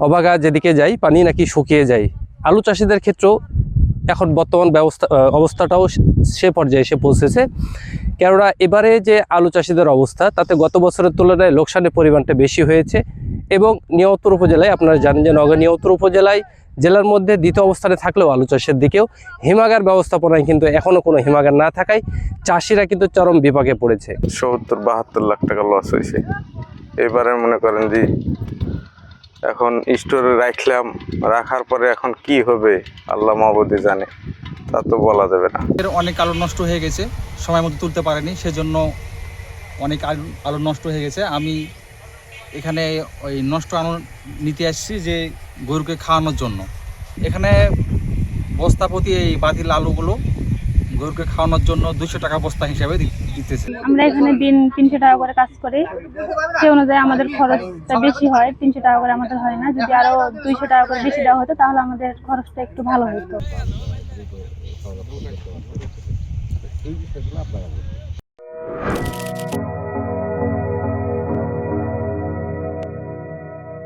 অবাগা যেদিকে যাই পানি নাকি শুকিয়ে যায়। আলু চাষিদের ক্ষেত্রেও এখন বর্তমান অবস্থাটাও সে পর্যায়ে এসে পৌঁছেছে। কেননা এবারে যে আলু চাষিদের অবস্থা তাতে গত বছরের তুলনায় লোকসানের পরিমাণটা বেশি হয়েছে। এবং নিয়ন্ত্রণ উপজেলায় আপনারা জানেন যে নওগাঁ নিয়ন্ত্রণ উপজেলায় জেলার মধ্যে দ্বিতীয় অবস্থানে থাকলেও আলু চাষের দিকেও হিমাগার ব্যবস্থাপনায় কিন্তু এখনও কোনো হিমাগার না থাকায় চাষিরা কিন্তু চরম বিপাকে পড়েছে। ৭০-৭২ লাখ টাকা লস হয়েছে। এবারে মনে করেন যে এখন স্টোরে রাখার পরে এখন কি হবে আল্লাহ মাহবুদই জানে, তা তো বলা যাবে না। অনেক আলু নষ্ট হয়ে গেছে, সময় মতো তুলতে পারেনি, সেজন্য অনেক আলু নষ্ট হয়ে গেছে। আমি এখানে ওই নষ্ট আলু নিতে আসছি যে গরুকে খাওয়ানোর জন্য। এখানে বস্তা প্রতি এই বাতিল আলুগুলো গরুকে খাওয়ানোর জন্য 200 টাকা বস্তা হিসাবে দিতেছে। আমরা এখানে দিন 300 টাকা করে কাজ করি, সে অনুযায়ী আমাদের খরচটা বেশি হয়। 300 টাকা করে আমাদের হয় না, যদি আরো 200 টাকা করে বেশি দেওয়া হতো তাহলে আমাদের খরচটা একটু ভালো হতো।